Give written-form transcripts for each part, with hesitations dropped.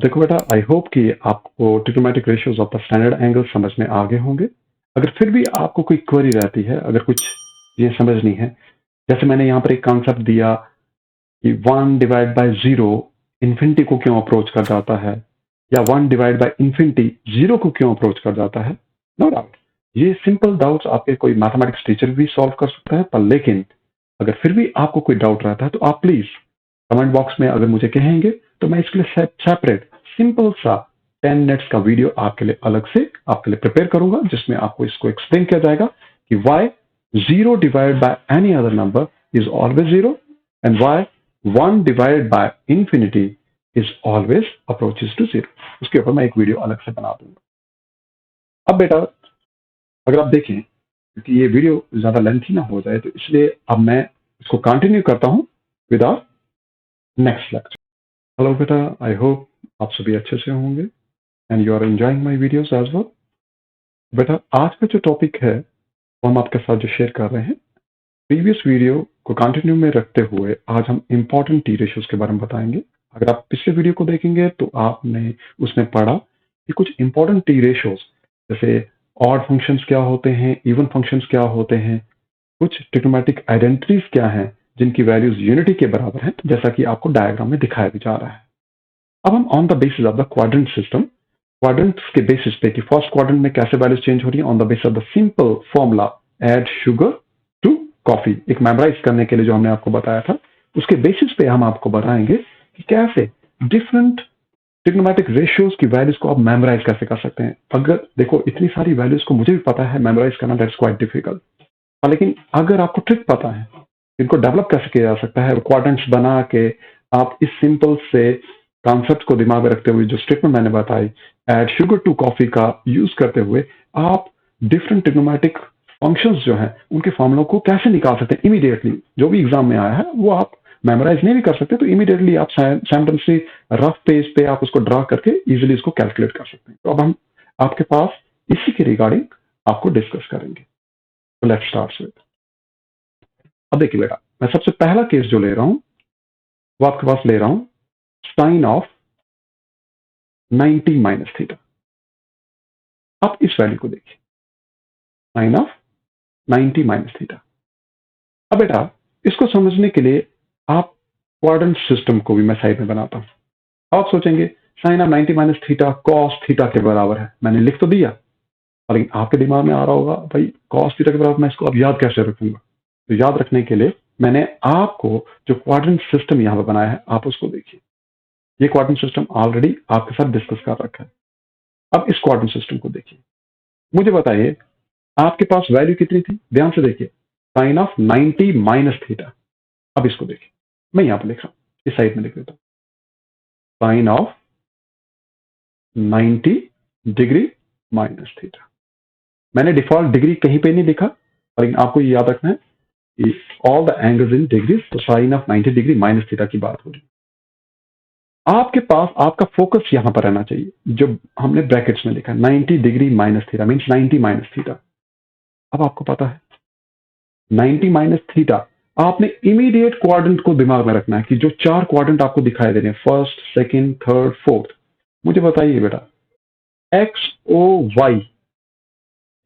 देखो बेटा, I hope कि आपको trigonometric ratios of the standard angle समझ में आ गए होंगे। अगर फिर भी आपको कोई क्वेरी रहती है, अगर कुछ ये समझनी है, जैसे मैंने यहाँ पर एक कॉन्सेप्ट दिया कि 1 डिवाइड बाय 0 इन्फिनिटी को क्यों अप्रोच कर जाता है, या 1 डिवाइड बाय इन्फिनिटी 0 को क्यों अप्रोच कर जाता है। नो डाउट ये सिंपल डाउट्स आपके कोई मैथमेटिक्स टीचर भी सॉल्व कर सकता है, पर लेकिन अगर फिर भी आपको कोई डाउट रहता है तो आप प्लीज कमेंट बॉक्स में अगर मुझे कहेंगे तो मैं इसके लिए सेपरेट सिंपल सा 10 मिनट्स का वीडियो आपके लिए अलग से आपके लिए प्रिपेयर करूंगा, जिसमें आपको इसको एक्सप्लेन किया जाएगा कि Y 0 divide by any other number is always 0 and Y 1 divide by infinity is always approaches to 0। उसके ऊपर मैं एक वीडियो अलग से बना दूंगा। अब बेटा अगर आप देखें, क्योंकि ये वीडियो ज्यादा लेंथी ना हो जाए, तो इसलिए अब मैं इसको कंटिन्यू करता हूं with our next lecture. Hello बेटा, आई होप आप सभी अच्छे से होंगे and you are enjoying my videos as well. बेटा आज का जो टॉपिक है वो हम आपके साथ जो शेयर कर रहे हैं, प्रीवियस वीडियो को कंटिन्यू में रखते हुए आज हम इंपॉर्टेंट टी रेशियोज के बारे में बताएंगे। अगर आप पिछले वीडियो को देखेंगे तो आपने उसमें पढ़ा कि कुछ इंपॉर्टेंट टी रेशियोज जैसे ऑड फंक्शंस क्या होते हैं, इवन फंक्शंस क्या होते हैं, कुछ ट्रिग्नोमेट्रिक आइडेंटिटीज क्या हैं जिनकी वैल्यूज यूनिटी के बराबर हैं, जैसा कि आपको डायग्राम में दिखाया भी जा रहा है। अब हम on the basis of the quadrant system, quadrants के बेसिस पे कि फर्स्ट क्वाड्रेंट में कैसे वैल्यूज चेंज हो रही है, on the basis of the simple formula add sugar to coffee, एक मेमोराइज करने के लिए जो हमने आपको बताया था, उसके बेसिस पे हम आपको बताएंगे कि कैसे डिफरेंट ट्रिग्नोमेट्रिक रेशियोज की वैल्यूज को आप मेमोराइज कैसे कर सकते हैं। अगर देखो इतनी सारी वैल्यूज को मुझे भी पता है मेमोराइज करना, दैट्स क्वाइट डिफिकल्ट, लेकिन अगर आपको ट्रिक पता है इनको डेवलप कैसे किया जा सकता है, क्वाड्रेंट्स बना के आप इस सिंपल से कॉन्सेप्ट को दिमाग में रखते हुए जो स्टेटमेंट मैंने बताई एड शुगर टू कॉफी का यूज करते हुए आप डिफरेंट ट्रिग्नोमेट्रिक फंक्शंस जो हैं उनके फॉर्मूलों को कैसे निकाल सकते हैं इमीडिएटली। जो भी एग्जाम में आया है वो आप मेमोराइज नहीं भी कर सकते तो इमीडिएटली आप साइमल्टेनियसली रफ पेज पे आप उसको ड्रा करके इजीली इसको कैलकुलेट कर सकते हैं। तो अब हम आपके पास इसी के रिगार्डिंग आपको डिस्कस करेंगे। तो लेट्स स्टार्ट विद, अब देखिए बेटा, मैं सबसे पहला केस जो ले रहा हूं वो आपके पास ले रहा हूं साइन ऑफ 90 माइनस थीटा। आप इस वैल्यू को देखिए, साइन ऑफ 90 माइनस थीटा। अब बेटा इसको समझने के लिए आप क्वाड्रेंट सिस्टम को भी मैं साइड में बनाता हूं। आप सोचेंगे sine of 90 minus theta cos theta के बराबर है, मैंने लिख तो दिया, लेकिन आपके दिमाग में आ रहा होगा भाई कॉस थीटा के बराबर मैं इसको अब याद कैसे रखूंगा। तो याद रखने के लिए मैंने आपको जो क्वाड्रेंट सिस्टम यहां पर बनाया है आप उसको देखिए। ये क्वाड्रेंट सिस्टम ऑलरेडी आपके साथ डिस्कस कर रखा है। अब इस क्वाड्रेंट सिस्टम को देखिए, मुझे बताइए आपके पास वैल्यू कितनी थी, ध्यान से देखिए, साइन ऑफ 90 माइनस थीटा। अब इसको देखिए, मैं यहां पर लिख रहा हूं, इस साइड में लिख देता हूं, sine of 90 degree minus theta. मैंने डिफॉल्ट डिग्री कहीं पे नहीं लिखा, लेकिन आपको ये याद रखना है कि all the angles in degrees, तो sine of 90 degree minus theta की बात हो रही है। आपके पास आपका फोकस यहां पर रहना चाहिए, जो हमने ब्रैकेट्स में लिखा 90 degree minus theta means 90 minus theta. अब आपको पता है 90 माइनस थीटा, आपने इमीडिएट क्वाड्रेंट को दिमाग में रखना है कि जो 4 क्वाड्रेंट आपको दिखाई दे रहे हैं, फर्स्ट, सेकंड, थर्ड, फोर्थ, मुझे बताइए बेटा एक्स ओ वाई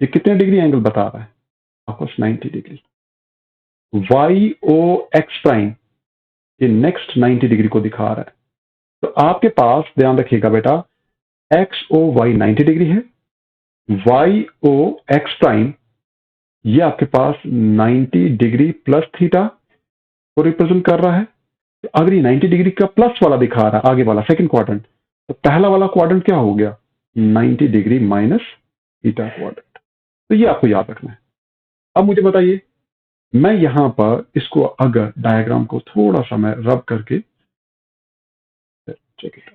ये कितने डिग्री एंगल बता रहा है आपको, 90 degree. Y O X prime ये नेक्स्ट 90 डिग्री को दिखा रहा है। तो आपके पास ध्यान रखिएगा बेटा, एक्स ओ वाई 90 डिग्री है, वाई ओ एक्स प्राइम ये आपके पास 90 डिग्री प्लस थीटा को रिप्रेजेंट कर रहा है। तो अगर ये 90 डिग्री का प्लस वाला दिखा रहा है आगे वाला सेकंड क्वाड्रेंट, तो पहला वाला क्वाड्रेंट क्या हो गया, 90 डिग्री माइनस थीटा क्वाड्रेंट। तो ये आपको याद रखना है। अब मुझे बताइए, मैं यहां पर इसको अगर डायग्राम को थोड़ा सा मैं रब करके चेक इट,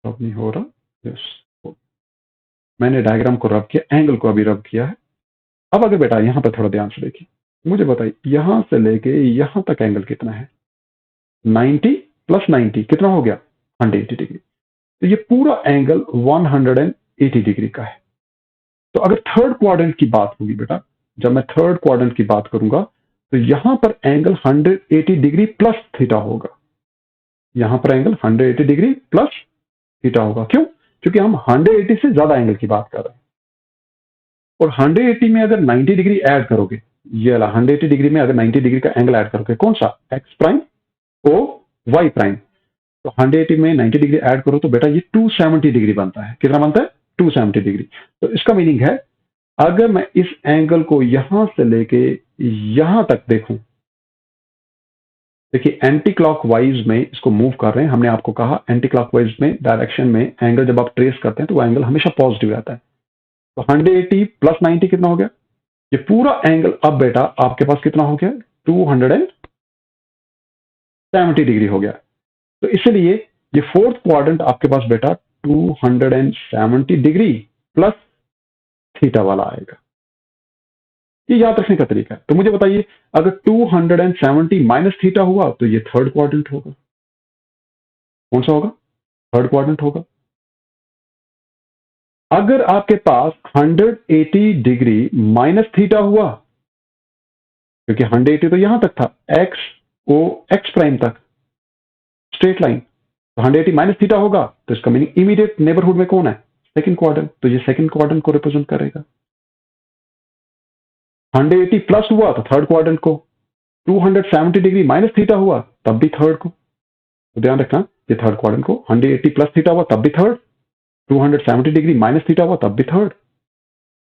रब नहीं हो रहा, यस मैंने डायग्राम को रब किया, एंगल को अभी रब किया है। अब अगर बेटा यहां पर थोड़ा ध्यान से देखिए, मुझे बताइए यहां से लेके यहां तक एंगल कितना है, 90 प्लस 90 कितना हो गया, 180 डिग्री। तो ये पूरा एंगल 180 डिग्री का है। तो अगर थर्ड क्वाड्रेंट की बात होगी बेटा, जब मैं थर्ड क्वाड्रेंट की बात करूंगा तो यहां पर एंगल 180 डिग्री प्लस थीटा होगा। यहां पर एंगल 180 डिग्री प्लस थीटा होगा। क्यों? क्योंकि हम 180 से ज्यादा एंगल की बात कर रहे हैं। और 180 में अगर 90 डिग्री ऐड करोगे, ये वाला 180 डिग्री में अगर 90 डिग्री का एंगल ऐड करोगे, कौन सा? X prime O Y prime. तो 180 में 90 डिग्री ऐड करो तो बेटा ये 270 डिग्री बनता है। कितना बनता है? 270 डिग्री। तो इसका मीनिंग है अगर मैं इस एंगल को यहां से लेके यहां तक देखूं, देखिए एंटी क्लॉकवाइज में इसको मूव कर रहे हैं। हमने आपको कहा एंटी क्लॉकवाइज में डायरेक्शन में एंगल जब आप ट्रेस करते हैं तो वो एंगल हमेशा पॉजिटिव रहता है। तो 180 प्लस 90 कितना हो गया? ये पूरा एंगल अब बेटा आपके पास कितना हो गया? 270 डिग्री हो गया। तो इसलिए ये फोर्थ क्वाड्रेंट आपके पास बेटा 270 डिग्री प्लस थीटा वाला आएगा। ये याद रखने का तरीका है। तो मुझे बताइए अगर 270 माइनस थीटा हुआ तो ये थर्ड क्वाड्रेंट होगा। कौन सा होगा? थर्ड क्वाड्रेंट होगा। अगर आपके पास 180 डिग्री माइनस थीटा हुआ, क्योंकि 180 तो यहां तक था, एक्स ओ एक्स प्राइम तक स्ट्रेट लाइन, तो 180 माइनस थीटा होगा तो इसका मीनिंग इमीडिएट नेबरहुड में कौन है? Second quadrant. तो ये सेकंड क्वाड्रेंट को रिप्रेजेंट करेगा। 180 प्लस हुआ तो थर्ड क्वाड्रेंट को, 270 डिग्री माइनस थीटा हुआ तब भी थर्ड को। तो ध्यान रखना ये थर्ड क्वाड्रेंट को, 180 प्लस थीटा हुआ तब भी थर्ड, 270 डिग्री माइनस थीटा हुआ तब भी थर्ड,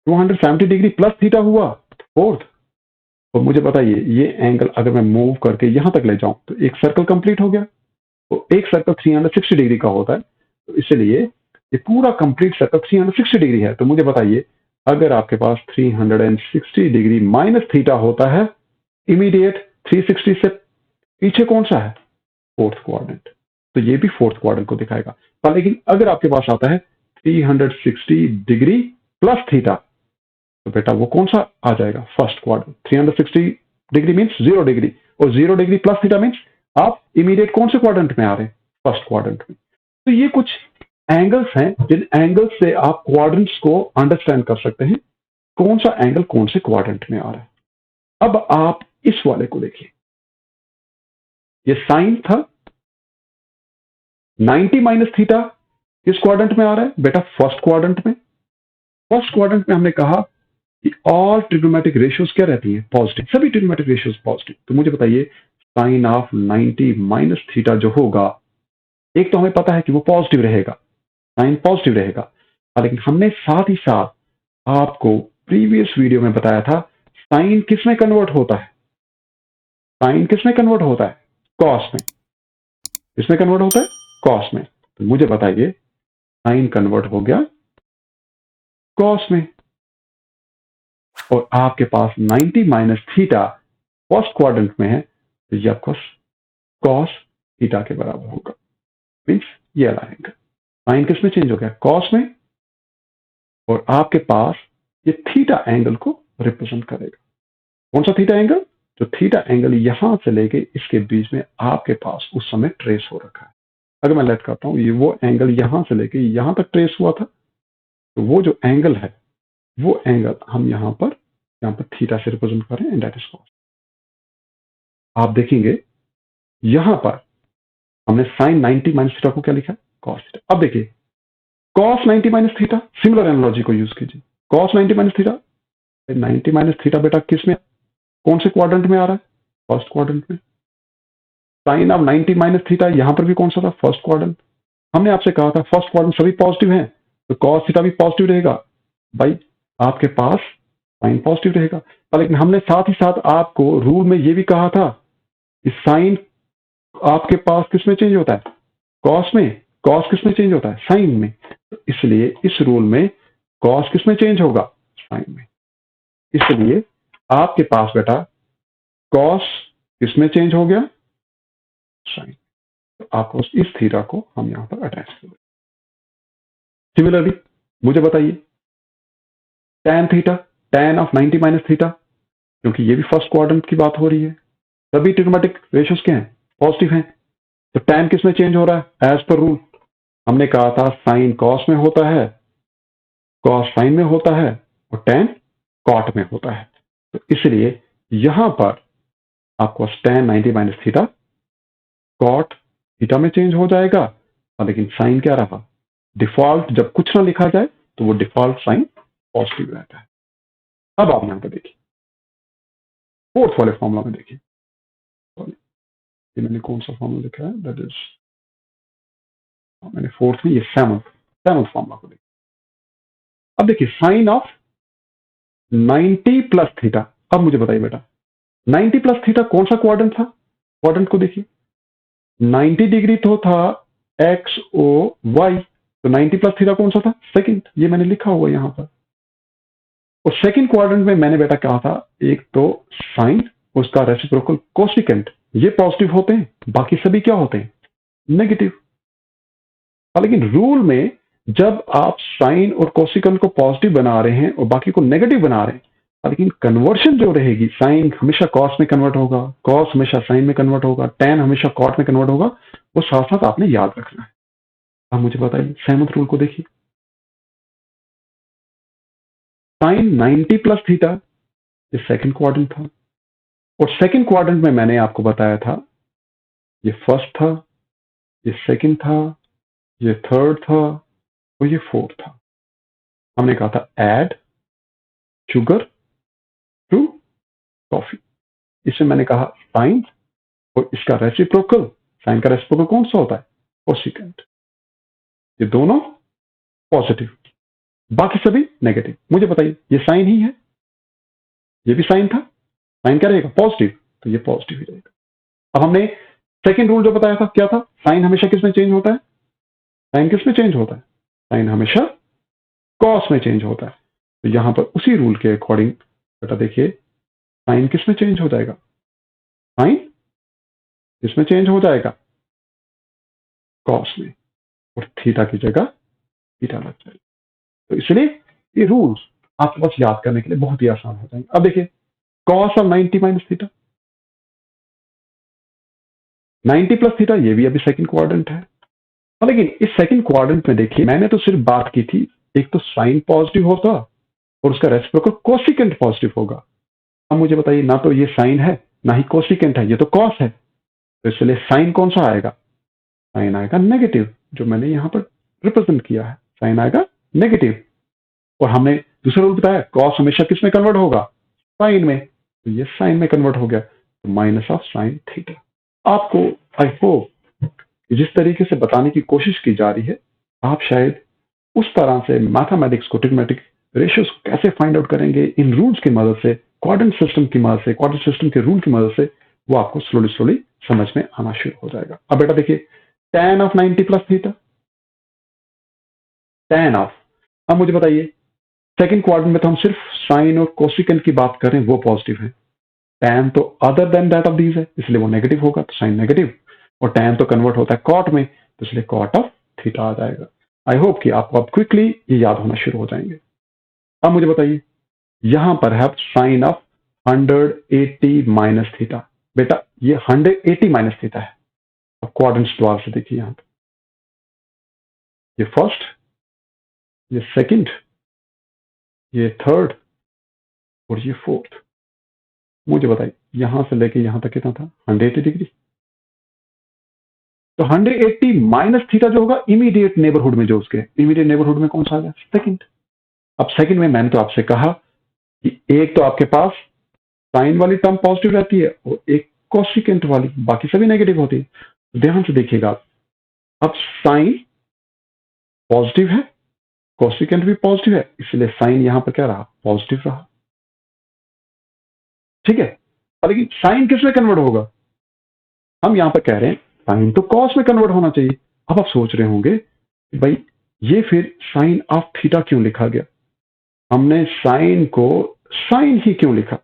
270 डिग्री प्लस थीटा हुआ फोर्थ। तो मुझे बताइए ये एंगल अगर मैं मूव करके यहां तक ले जाऊं तो एक सर्कल कंप्लीट हो गया। तो एक सर्कल 360 डिग्री का होता है, तो इसलिए ये पूरा कंप्लीट सर्कल 360 डिग्री है। तो मुझे बताइए अगर आपके पास 360 डिग्री माइनस थीटा होता है, इमीडिएट 360 से पीछे कौन सा है? Fourth quadrant. तो ये भी फोर्थ क्वाड्रेंट को दिखाएगा। पर लेकिन अगर आपके पास आता है 360 डिग्री प्लस थीटा, तो बेटा वो कौन सा आ जाएगा? First quadrant. 360 degree means 0 degree, और 0 डिग्री प्लस थीटा मीन्स आप इमीडिएट कौन से क्वाड्रेंट में आ रहे हैं? फर्स्ट क्वाड्रेंट में। तो ये कुछ एंगल्स हैं जिन एंगल्स से आप क्वाड्रेंट्स को अंडरस्टैंड कर सकते हैं कौन सा एंगल कौन से क्वाड्रेंट में आ रहा है। अब आप इस वाले को देखिए, ये साइन था 90 माइनस थीटा किस क्वाड्रेंट में आ रहा है? बेटा फर्स्ट क्वाड्रेंट में। फर्स्ट क्वाड्रेंट में हमने कहा कि ऑल ट्रिग्नोमेट्रिक रेशियोज क्या रहती है? पॉजिटिव। सभी ट्रिग्नोमेट्रिक रेशियोज पॉजिटिव। तो मुझे बताइए साइन ऑफ 90 माइनस थीटा जो होगा, एक तो हमें पता है कि वो पॉजिटिव रहेगा, साइन पॉजिटिव रहेगा। लेकिन हमने साथ ही साथ आपको प्रीवियस वीडियो में बताया था साइन किस में कन्वर्ट होता है? साइन किस में कन्वर्ट होता है? कॉस में। किसमें कन्वर्ट होता है? कॉस में। तो मुझे बताइए साइन कन्वर्ट हो गया कॉस में, और आपके पास 90 माइनस थीटा फर्स्ट क्वाड्रेंट में है, तो ये आपका कॉस थीटा के बराबर होगा। मीन्स ये वाला एंगल साइन किस में चेंज हो गया? कॉस में, और आपके पास ये थीटा एंगल को रिप्रेजेंट करेगा। कौन सा थीटा एंगल? जो थीटा एंगल यहां से लेके इसके बीच में आपके पास उस समय ट्रेस हो रखा है। अगर मैं लेट करता हूं, ये वो एंगल यहां से लेके यहां तक ट्रेस हुआ था, तो वो जो एंगल है वो एंगल हम यहां पर थीटा से रिप्रेजेंट कर रहे हैं, एंड दैट इज कॉस। आप देखेंगे यहां पर हमने साइन 90 माइनस थीटा को क्या लिखा है? Cos theta. अब देखिए cos 90 minus theta, similar analogy को यूज कीजिए। Cos 90 minus theta, 90 minus theta बेटा किस में, कौन से क्वाड्रेंट में आ रहा है? फर्स्ट क्वाड्रेंट में। साइन ऑफ 90 माइनस थीटा यहां पर भी कौन सा था? First quadrant. हमने आपसे कहा था फर्स्ट क्वाड्रेंट सभी पॉजिटिव हैं, तो कॉस थीटा भी पॉजिटिव रहेगा। भाई आपके पास साइन पॉजिटिव रहेगा। लेकिन हमने साथ ही साथ आपको रूल में ये भी कहा था कि साइन आपके पास किस में चेंज होता है? कॉस में। कॉस किस में चेंज होता है? साइन में। तो इसलिए इस रूल में कॉस किस में चेंज होगा? साइन में। इसलिए आपके पास बेटा कॉस किस में चेंज हो गया? साइन। तो आपको इस थीटा को हम यहां पर अटैच कर दें। सिमिलरली मुझे बताइए tan theta, tan of 90 minus theta, क्योंकि ये भी फर्स्ट क्वाड्रेंट की बात हो रही है, सभी ट्रिग्नोमेट्रिक रेशियोज क्या हैं? पॉजिटिव हैं। तो tan किस में चेंज हो रहा है? एज पर रूल हमने कहा था साइन कॉस में होता है, कॉस साइन में होता है, और tan कॉट में होता है। तो इसलिए यहां पर आपको tan 90 minus theta cot theta में चेंज हो जाएगा, लेकिन साइन क्या रहा, डिफॉल्ट जब कुछ ना लिखा जाए तो वो डिफॉल्ट साइन पॉजिटिव रहता है। अब आप यहां पर देखिए फोर्थ वाले फॉर्मूला में देखिए, ये मैंने कौन सा फॉर्मूला लिखा है, दैट इज, मैंने फोर्थ में, ये सेवंथ फॉर्मूला को देखिए। अब देखिए साइन ऑफ 90 प्लस थीटा। अब मुझे बताइए बेटा 90 प्लस थीटा कौन सा क्वाड्रेंट था, क्वाड्रेंट को देखिए, 90 डिग्री तो था एक्स ओ वाई, तो 90 प्लस थीटा कौन सा था, सेकंड, ये मैंने लिखा हुआ यहां पर। और सेकंड क्वाड्रेंट में मैंने बेटा कहा था एक तो साइन, उसका रेसिप्रोकल कोसिकेंट, ये पॉजिटिव होते हैं, बाकी सभी क्या होते हैं, नेगेटिव। लेकिन रूल में जब आप साइन और कोसिकेंट को पॉजिटिव बना रहे हैं और बाकी को नेगेटिव बना रहे हैं, लेकिन कन्वर्शन जो रहेगी, साइन हमेशा कॉस में कन्वर्ट होगा, कॉस हमेशा साइन में कन्वर्ट होगा, टेन हमेशा कॉट में कन्वर्ट होगा, वो साथ साथ आपने याद रखना है। अब मुझे बताइए सेवंथ रूल को देखिए, साइन 90 प्लस थीटा, ये सेकंड क्वाड्रेंट था, और सेकंड क्वाड्रेंट में मैंने आपको बताया था ये फर्स्ट था, ये सेकंड था, ये थर्ड था और ये फोर्थ था। हमने कहा था ऐड शुगर टू कॉफी। इसमें मैंने कहा साइन और इसका रेसिप्रोकल, साइन का रेसिप्रोकल कौन सा होता है, कोसिकेंट, ये दोनों पॉजिटिव, बाकी सभी नेगेटिव। मुझे बताइए ये साइन ही है, ये भी साइन था, साइन क्या रहेगा, पॉजिटिव, तो ये पॉजिटिव ही रहेगा। अब हमने सेकंड रूल जो बताया था क्या था, साइन हमेशा किस में चेंज होता है, साइन किस में चेंज होता है, साइन हमेशा कॉस में चेंज होता है। तो यहां पर उसी रूल के अकॉर्डिंग बेटा देखिए साइन किस में चेंज हो जाएगा, साइन किस में चेंज हो जाएगा, कॉस में, और थीटा की जगह थीटा लग जाएगा। तो इसलिए ये रूल्स आपके पास याद करने के लिए बहुत ही आसान हो जाएंगे। अब देखिए cos of 90 minus theta, 90 plus theta, ये भी अभी सेकंड क्वाड्रेंट है, लेकिन इस सेकंड क्वाड्रेंट में देखिए मैंने तो सिर्फ बात की थी एक तो साइन पॉजिटिव होता और उसका रेसिप्रोकल कोसिकेंट पॉजिटिव होगा। अब मुझे बताइए ना तो ये साइन है ना ही कोसिकेंट है, ये तो कॉस है, तो इसलिए साइन कौन सा आएगा, साइन आएगा नेगेटिव, जो मैंने यहां पर रिप्रेजेंट किया है, साइन आएगा नेगेटिव। और हमने दूसरा रूल बताया कॉस हमेशा किस में कन्वर्ट होगा, साइन में, तो ये साइन में कन्वर्ट हो गया, तो माइनस ऑफ साइन थीटा। आपको आई होप जिस तरीके से बताने की कोशिश की जा रही है आप शायद उस तरह से मैथमेटिक्स को, ट्रिग्नोमेट्रिक रेशियोज को कैसे फाइंड आउट करेंगे इन रूल्स की मदद से, क्वाड्रेंट सिस्टम की मदद से, क्वाड्रेंट सिस्टम के रूल की मदद से, वो आपको स्लोली स्लोली समझ में आना शुरू हो जाएगा। अब बेटा देखिए tan of 90 plus theta, tan of, अब मुझे बताइए सेकंड क्वाड्रेंट में तो हम सिर्फ साइन और कोसिकेंट की बात करें वो पॉजिटिव है, tan तो other than that of these है इसलिए वो नेगेटिव होगा, तो साइन नेगेटिव, और tan तो कन्वर्ट होता है कॉट में, तो इसलिए कॉट ऑफ थीटा आ जाएगा। आई होप कि आपको अब क्विकली ये याद होना शुरू हो जाएंगे। अब मुझे बताइए यहां पर है साइन ऑफ 180 माइनस थीटा, बेटा ये 180 माइनस थीटा है। अब क्वाड्रेंट्स द्वार से देखिए यहां पर, ये फर्स्ट, ये सेकंड, ये थर्ड और ये फोर्थ। मुझे बताइए यहां से लेके यहां तक कितना था, 180 डिग्री, तो 180 माइनस थीटा जो होगा इमीडिएट नेबरहुड में, जो उसके इमीडिएट नेबरहुड में कौन सा आ गया, सेकंड। अब सेकंड में मैंने तो आपसे कहा कि एक तो आपके पास साइन वाली टर्म पॉजिटिव रहती है और एक कोसिकेंट वाली, बाकी सभी नेगेटिव होती है। ध्यान से देखिएगा अब साइन पॉजिटिव है, कोसिकेंट भी पॉजिटिव है, इसलिए साइन यहां पर क्या रहा, पॉजिटिव रहा, ठीक है। लेकिन साइन किस में कन्वर्ट होगा, हम यहां पर कह रहे हैं साइन तो कॉस में कन्वर्ट होना चाहिए। अब आप सोच रहे होंगे कि भाई ये फिर साइन ऑफ थीटा क्यों लिखा गया, हमने साइन को साइन ही क्यों लिखा।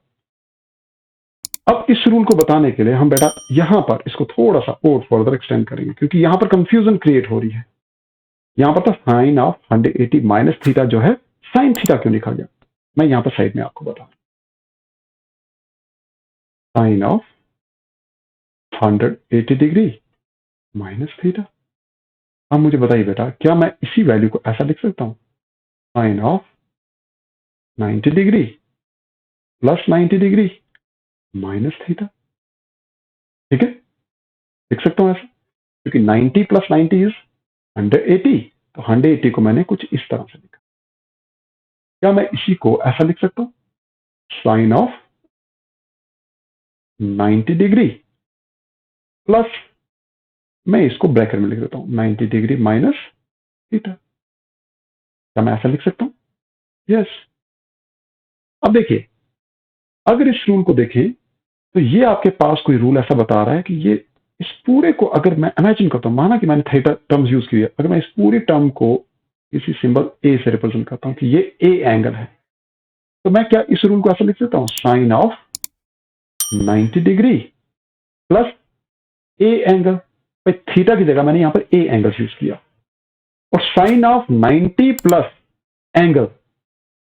अब इस रूल को बताने के लिए हम बेटा यहां पर इसको थोड़ा सा और फर्दर एक्सटेंड करेंगे, क्योंकि यहां पर कंफ्यूजन क्रिएट हो रही है। यहां पर तो साइन ऑफ 180 माइनस थीटा जो है साइन थीटा क्यों लिखा गया, मैं यहां पर साइड में आपको बता, sine of 180 degree minus theta. अब मुझे बताइए बेटा क्या मैं इसी वैल्यू को ऐसा लिख सकता हूं, sine of 90 degree plus 90 degree minus theta, ठीक है, लिख सकता हूं ऐसा। क्योंकि 90 प्लस 90 इज 180, तो 180 को मैंने कुछ इस तरह से लिखा। क्या मैं इसी को ऐसा लिख सकता हूं, साइन ऑफ 90 डिग्री प्लस, मैं इसको ब्रैकेट में लिख देता हूं 90 डिग्री माइनस थीटा। क्या मैं ऐसा लिख सकता हूं? यस। अब देखिए, अगर इस रूल को देखें तो ये आपके पास कोई रूल ऐसा बता रहा है कि ये इस पूरे को अगर मैं इमेजिन करता हूं, माना कि मैंने थीटा टर्म्स यूज किए, अगर मैं इस पूरी टर्म को किसी सिंबल ए से रिप्रेजेंट करता हूं कि ये ए एंगल है, तो मैं क्या इस रूल को ऐसा लिख सकता हूं, sine of 90 degree plus a angle. भाई थीटा की जगह मैंने यहां पर ए एंगल यूज किया, और साइन ऑफ 90 प्लस एंगल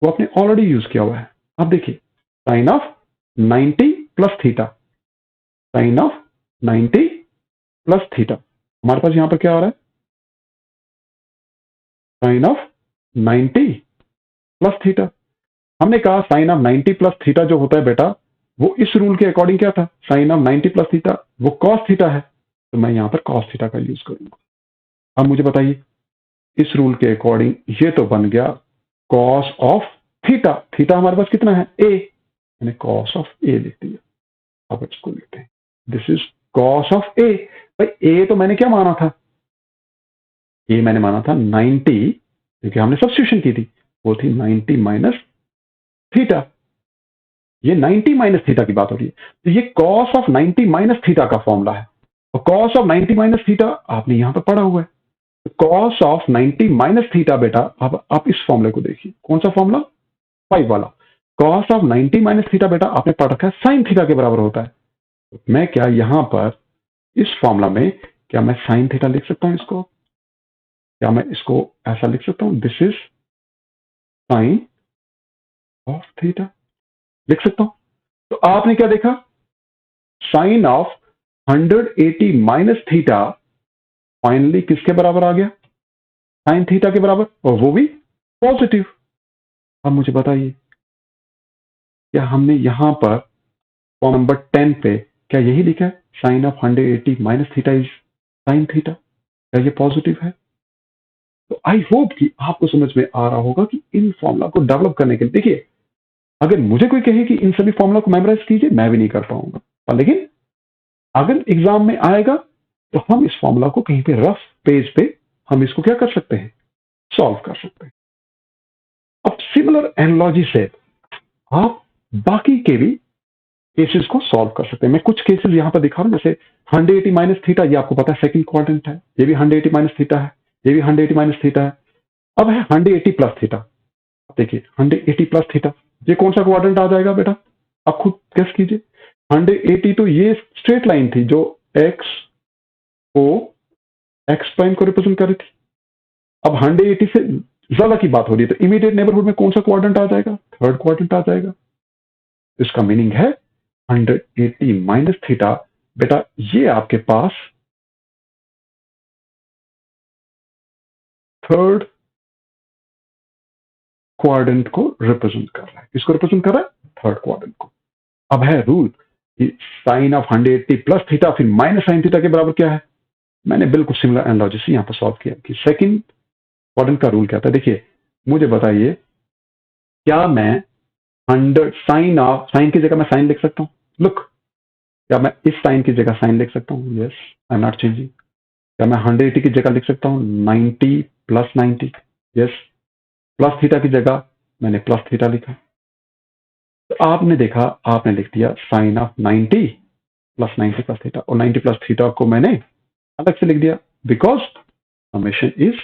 वो आपने ऑलरेडी यूज किया हुआ है। अब देखिए, sine of 90 plus theta, sine of 90 plus theta, हमारे पास यहां पर क्या आ रहा है, साइन ऑफ 90 प्लस थीटा। हमने कहा साइन ऑफ 90 प्लस थीटा जो होता है बेटा, वो इस रूल के अकॉर्डिंग क्या था, साइन ऑफ 90 प्लस थीटा वो कॉस थीटा है, तो मैं यहां पर कॉस थीटा का यूज करूंगा। अब मुझे बताइए, इस रूल के अकॉर्डिंग ये तो बन गया कॉस ऑफ थीटा, थीटा हमारे पास कितना है, ए, मैंने कॉस ऑफ ए लिख दिया। अब इसको लिखते हैं, दिस इज कॉस ऑफ ए। भाई ए तो मैंने क्या माना था, ए मैंने माना था 90, क्योंकि हमने सब्स्टिट्यूशन की थी, वो थी 90 माइनस थीटा। ये 90 माइनस थीटा की बात हो रही है, तो ये कॉस ऑफ 90 माइनस थीटा का फॉर्मूला है, और कॉस ऑफ 90 माइनस थीटा आपने यहां पर पढ़ा हुआ है। कॉस ऑफ 90 माइनस थीटा बेटा, अब आप इस फॉर्मूले को देखिए, कौन सा फॉर्मूला, 5 वाला। कॉस ऑफ 90 माइनस थीटा बेटा आपने पढ़ रखा है साइन थीटा के बराबर होता है। तो मैं क्या यहां पर इस फॉर्मूला में क्या मैं साइन थीटा लिख सकता हूं, इसको क्या मैं इसको ऐसा लिख सकता हूं, this is sine of theta, लिख सकता हूं। तो आपने क्या देखा, sine of 180 minus theta finally किसके बराबर आ गया, साइन थीटा के बराबर, और वो भी पॉजिटिव। अब मुझे बताइए, क्या हमने यहां पर फॉर्म नंबर 10 पे क्या यही लिखा है, sine of 180 minus theta is sine theta, क्या ये पॉजिटिव है? तो आई होप कि आपको समझ में आ रहा होगा कि इन फॉर्मूला को डेवलप करने के लिए, देखिए अगर मुझे कोई कहे कि इन सभी फॉर्मूला को मेमोराइज कीजिए, मैं भी नहीं कर पाऊंगा, पर लेकिन अगर एग्जाम में आएगा तो हम इस फॉर्मूला को कहीं पे रफ पेज पे हम इसको क्या कर सकते हैं, सॉल्व कर सकते हैं। अब सिमिलर एनालॉजी से आप बाकी के भी केसेस को सॉल्व कर सकते हैं। मैं कुछ केसेस यहां पर दिखा रहा हूं, जैसे 180 माइनस थीटा, ये आपको पता है सेकंड क्वाड्रेंट है, ये भी 180 माइनस थीटा है, ये भी 180 माइनस थीटा है। अब है 180 प्लस थीटा, देखिए 180 प्लस थीटा, ये कौन सा क्वाड्रेंट आ जाएगा बेटा, आप खुद गेस कीजिए। 180 तो ये स्ट्रेट लाइन थी जो एक्स को एक्स प्राइम को रिप्रेजेंट कर रही थी। अब 180 से ज्यादा की बात हो रही है, तो इमीडिएट नेबरहुड में कौन सा क्वाड्रेंट आ जाएगा, थर्ड क्वाड्रेंट आ जाएगा। इसका मीनिंग है 180 माइनस थीटा बेटा, ये आपके पास थर्ड क्वाड्रेंट को रिप्रेजेंट कर रहा है। किसको रिप्रेजेंट कर रहा है, थर्ड क्वाड्रेंट को। अब है रूल कि साइन ऑफ 180 प्लस थीटा फिर माइनस साइन थीटा के बराबर क्या है, मैंने बिल्कुल सिमिलर एनालॉजी से यहां पर सॉल्व किया कि सेकंड क्वाड्रेंट का रूल क्या था। देखिए मुझे बताइए, क्या मैं 100 साइन ऑफ, साइन की जगह मैं साइन लिख सकता हूं, लुक, क्या मैं इस साइन की जगह साइन लिख सकता हूं, yes, I am not changing. क्या मैं 180 की जगह लिख सकता हूं 90 प्लस 90, यस, प्लस थीटा की जगह मैंने प्लस थीटा लिखा। तो आपने देखा, आपने लिख दिया sine of 90 plus 90 plus theta, और 90 प्लस थीटा को मैंने अलग से लिख दिया, बिकॉज समेशन इज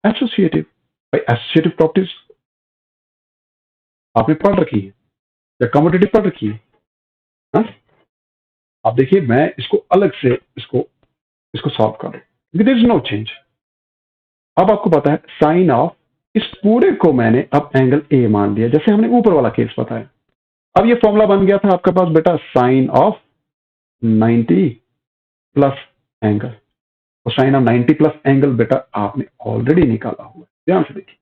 एसोसिएटिव। भाई एसोसिएटिव प्रॉपर्टीज आपने पढ़ रखी है या कम्यूटेटिव पढ़ रखी है, हाँ? आप देखिए मैं इसको अलग से इसको सॉल्व कर रहा हूं, देयर इज नो चेंज। अब आपको पता है साइन ऑफ, इस पूरे को मैंने अब एंगल ए मान लिया, जैसे हमने ऊपर वाला केस बताया। अब ये फॉर्मूला बन गया था आपके पास बेटा, साइन ऑफ 90 प्लस एंगल, और साइन ऑफ 90 प्लस एंगल बेटा आपने ऑलरेडी निकाला हुआ है, ध्यान से देखिए।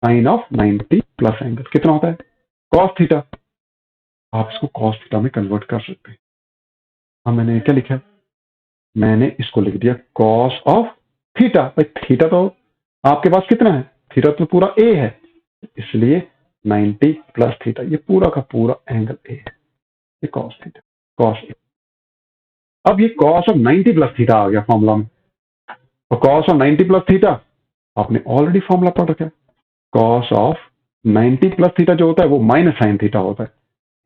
साइन ऑफ 90 प्लस एंगल कितना होता है, कॉस थीटा, आप इसको कॉस थीटा में कन्वर्ट कर सकते हैं। हाँ मैंने क्या लिखा है, मैंने इसको लिख दिया कॉस ऑफ थीटा। भाई थीटा तो आपके पास कितना है, थीटा तो पूरा ए है, इसलिए 90 प्लस थीटा, ये पूरा का पूरा एंगल ए है, ये कॉस थीटा, कॉस ए। अब ये कॉस ऑफ 90 प्लस थीटा आ गया फॉर्मूला में, तो कॉस ऑफ 90 प्लस थीटा आपने ऑलरेडी फॉर्मूला पढ़ रखा है। कॉस ऑफ 90 प्लस थीटा जो होता है वो माइनस साइन थीटा होता है,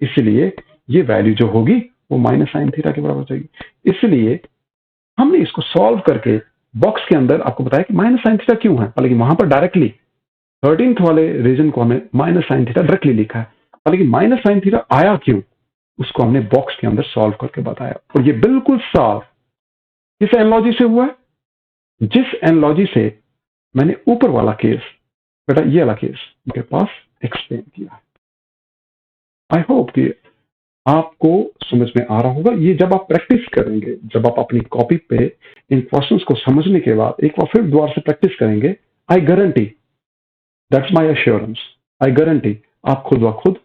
इसलिए ये वैल्यू जो होगी वो माइनस साइन थीटा के बराबर जाएगी। इसलिए हमने इसको सॉल्व करके बॉक्स के अंदर आपको बताया कि माइनस साइन थीटा क्यों है, लेकिन वहां पर डायरेक्टली 13th वाले रीजन को हमें माइनस साइन थीटा डायरेक्टली लिखा है, लेकिन माइनस साइन थीटा आया क्यों उसको हमने बॉक्स के अंदर सॉल्व करके बताया। और ये बिल्कुल सॉल्व किस एनालॉजी से हुआ है, जिस एनालॉजी से मैंने ऊपर वाला केस, बेटा ये वाला केस मेरे पास एक्सप्लेन किया। आई होप कि आपको समझ में आ रहा होगा। ये जब आप प्रैक्टिस करेंगे, जब आप अपनी कॉपी पे इन क्वेश्चंस को समझने के बाद एक बार फिर दोबारा से प्रैक्टिस करेंगे, I guarantee, that's my assurance, I guarantee आप खुद ब खुद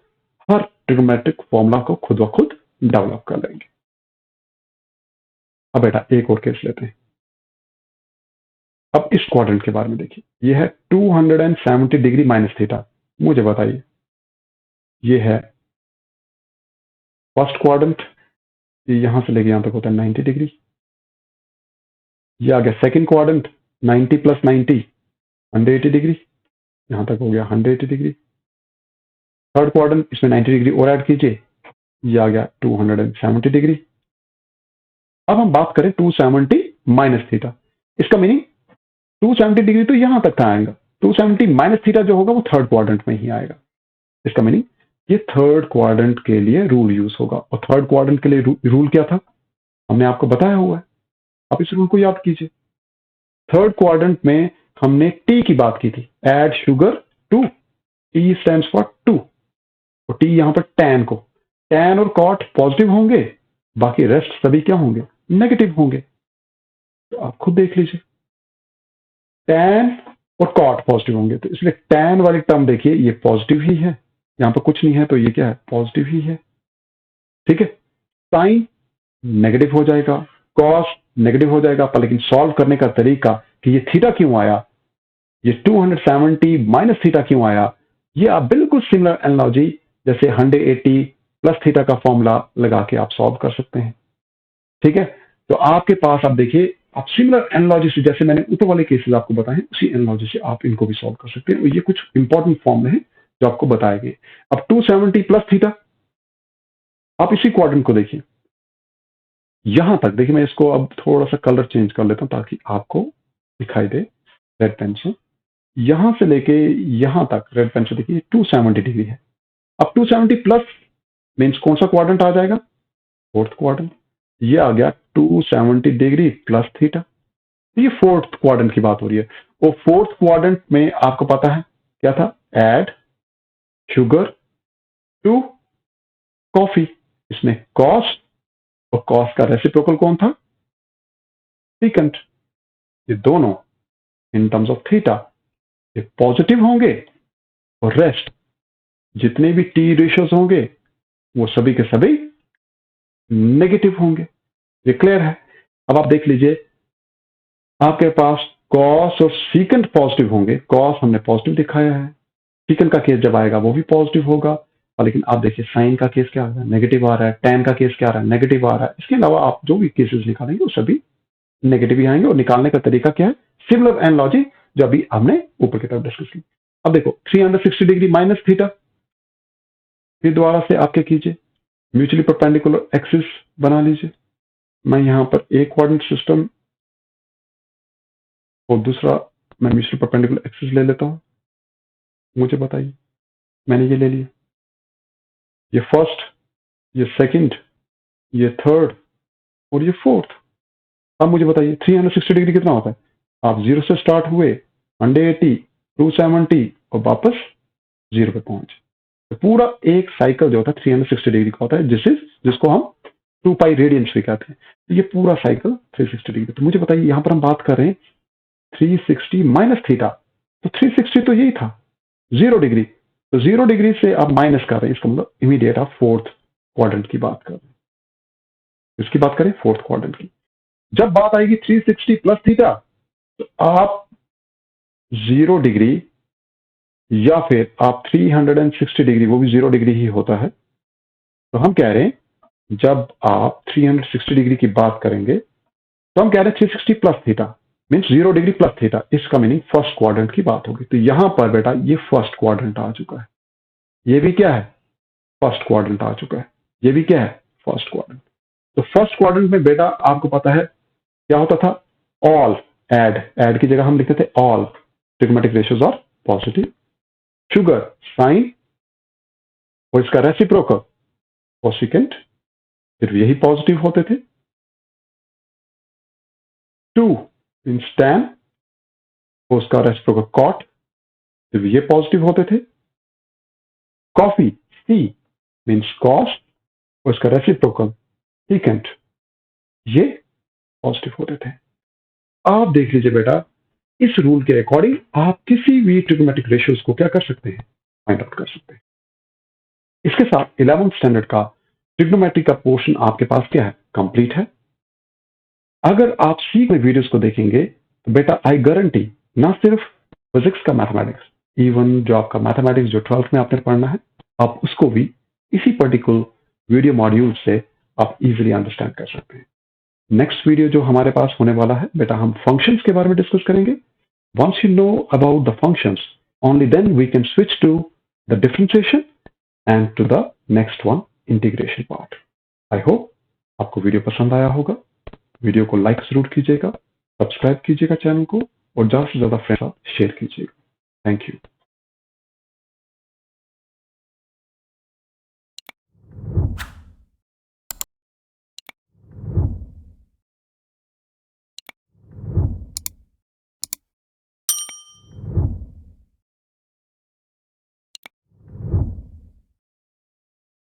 हर ट्रिग्नोमेट्रिक फॉर्मूला को खुद ब खुद डेवलप कर लेंगे। अब बेटा एक और केस लेते हैं। अब इस क्वाड्रेंट के बारे में देखिए, ये है 270 डिग्री माइनस थीटा। मुझे बताइए, ये है फर्स्ट क्वाड्रेंट, यहां से लेके यहां तक होता है 90 डिग्री। ये आ गया सेकंड क्वाड्रेंट, 90 प्लस 90 180 डिग्री, यहां तक हो गया 180 डिग्री। थर्ड क्वाड्रेंट, इसमें 90 डिग्री और ऐड कीजिए, ये आ गया 270 डिग्री। अब हम बात करें 270 माइनस थीटा, इसका मीनिंग 270 डिग्री तो यहां तक का आएगा, 270 माइनस थीटा जो होगा वो थर्ड क्वाड्रेंट में ही आएगा। इसका मीनिंग ये थर्ड क्वाड्रेंट के लिए रूल यूज होगा। और थर्ड क्वाड्रेंट के लिए रूल क्या था, हमने आपको बताया हुआ है, आप इस रूल को याद कीजिए। थर्ड क्वाड्रेंट में हमने टी की बात की थी, add sugar to, T stands for to, और टी यहां पर टैन को, टैन और कॉट पॉजिटिव होंगे, बाकी रेस्ट सभी क्या होंगे, नेगेटिव होंगे। तो आप खुद देख लीजिए, टैन और कॉट पॉजिटिव होंगे, तो इसलिए टैन वाली टर्म देखिए ये पॉजिटिव ही है, यहां पर कुछ नहीं है तो ये क्या है, पॉजिटिव ही है। ठीक है, साइन नेगेटिव हो जाएगा, कॉस नेगेटिव हो जाएगा, पर लेकिन सॉल्व करने का तरीका कि ये थीटा क्यों आया, ये 270 माइनस थीटा क्यों आया, ये आप बिल्कुल सिमिलर एनालॉजी जैसे 180 प्लस थीटा का फॉर्मूला लगा के आप सॉल्व कर सकते हैं। ठीक है, तो आपके पास आप देखिए, आप सिमिलर एनालॉजी से, जैसे मैंने ऊपर वाले केसेस आपको बताए उसी एनालॉजी से आप इनको भी सॉल्व कर सकते हैं। और ये कुछ इंपॉर्टेंट फॉर्मूले हैं जो आपको बताए गए। अब 270 प्लस थीटा, आप इसी क्वाड्रेंट को देखिए, यहां तक देखिए, मैं इसको अब थोड़ा सा कलर चेंज कर लेता हूं ताकि आपको दिखाई दे रेड पेन से, यहां से लेके यहां तक रेड पेन से देखिए 270 डिग्री है। अब 270 प्लस मीन्स कौन सा क्वाड्रेंट आ जाएगा, फोर्थ क्वाड्रेंट। ये आ गया 270 डिग्री प्लस थीटा, ये फोर्थ क्वाड्रेंट की बात हो रही है। और फोर्थ क्वाड्रेंट में आपको पता है क्या था, ऐड शुगर टू कॉफी, इसमें कॉस, और कॉस का रेसिप्रोकल कौन था, सीकेंट। ये दोनों इन टर्म्स ऑफ थीटा ये पॉजिटिव होंगे, और रेस्ट जितने भी टी रेशियोज होंगे वो सभी के सभी नेगेटिव होंगे। ये क्लियर है। अब आप देख लीजिए, आपके पास कॉस और सीकेंट पॉजिटिव होंगे, कॉस हमने पॉजिटिव दिखाया है, सीकेंट का केस जब आएगा वो भी पॉजिटिव होगा, और लेकिन आप देखिए साइन का केस क्या आ रहा है, नेगेटिव आ रहा है, टैन का केस क्या आ रहा है, नेगेटिव आ रहा है। इसके अलावा आप जो भी केसेस निकालेंगे वो सभी नेगेटिव ही आएंगे। और निकालने का तरीका क्या है, सिमिलर एनालॉजी जो अभी हमने ऊपर की तरफ डिस्कस की। अब देखो 360 डिग्री माइनस थीटा, फिर दोबारा से आप क्या कीजिए, म्यूचुअली परपेंडिकुलर एक्सिस बना लीजिए। मैं यहां पर एक कोऑर्डिनेट सिस्टम और दूसरा मैं म्यूचुअली परपेंडिकुलर एक्सिस ले लेता हूं। मुझे बताइए, मैंने ये ले लिया, ये फर्स्ट, ये सेकंड, ये थर्ड और ये फोर्थ। अब मुझे बताइए 360 डिग्री कितना होता है, आप जीरो से स्टार्ट हुए, 180, 270 और वापस जीरो पे पहुंचे, तो पूरा एक साइकिल जो होता है 360 डिग्री का होता है, जिसको हम 2 पाई रेडियंस भी कहते हैं। तो ये पूरा साइकिल 360 डिग्री। तो मुझे बताइए, यहां पर हम बात कर रहे हैं 360 माइनस थीटा, तो 360 तो यही था 0 डिग्री, तो 0 डिग्री से आप माइनस कर रहे हैं, इसका मतलब इमीडिएट आप फोर्थ क्वाड्रेंट की बात कर रहे हैं। इसकी बात करें फोर्थ क्वाड्रेंट की, जब बात आएगी 360 प्लस थीटा, तो आप 0 डिग्री या फिर आप 360 डिग्री, वो भी 0 डिग्री ही होता है। तो हम कह रहे हैं जब आप 360 डिग्री की बात करेंगे तो हम कह रहे हैं 360 plus theta means 0 degree plus theta, इसका मीनिंग फर्स्ट क्वाड्रेंट की बात होगी। तो यहां पर बेटा ये फर्स्ट क्वाड्रेंट आ चुका है, ये भी क्या है, फर्स्ट क्वाड्रेंट आ चुका है, ये भी क्या है, फर्स्ट क्वाड्रेंट। तो फर्स्ट क्वाड्रेंट में बेटा आपको पता है क्या होता था, ऑल, ऐड की जगह हम लिखते थे all trigonometric ratios are positive. Sugar sine और इसका रेसिप्रोकल कोसेकेंट, फिर यही पॉजिटिव होते थे। 2 मीन्स tan और उसका रेसिप्रोकल कॉट, फिर ये पॉजिटिव होते थे। कॉफी C मीन्स कॉस और इसका रेसिप्रोकल सीकेंट, ये पॉजिटिव होते थे। आप देख लीजिए बेटा, इस रूल के अकॉर्डिंग आप किसी भी ट्रिग्नोमेट्रिक रेशियोज को क्या कर सकते हैं, फाइंड आउट कर सकते हैं। इसके साथ 11th स्टैंडर्ड का ट्रिग्नोमेट्री का पोर्शन आपके पास क्या है, कंप्लीट है। अगर आप सीख में वीडियोस को देखेंगे तो बेटा आई गारंटी ना सिर्फ फिजिक्स का मैथमेटिक्स, इवन जो आपका मैथमेटिक्स जो 12th में आपने पढ़ना है, आप उसको भी इसी पर्टिकुलर वीडियो मॉड्यूल से आप इजीली अंडरस्टैंड कर सकते हैं। नेक्स्ट वीडियो जो हमारे पास होने वाला है बेटा, हम फंक्शंस के बारे में डिस्कस करेंगे। Once you know about the functions, only then we can switch to the differentiation and to the next one, integration part. I hope आपको वीडियो पसंद आया होगा। वीडियो को लाइक जरूर कीजिएगा, सब्सक्राइब कीजिएगा चैनल को और ज्यादा से ज्यादा फ्रेंड्स शेयर कीजिएगा। Thank you.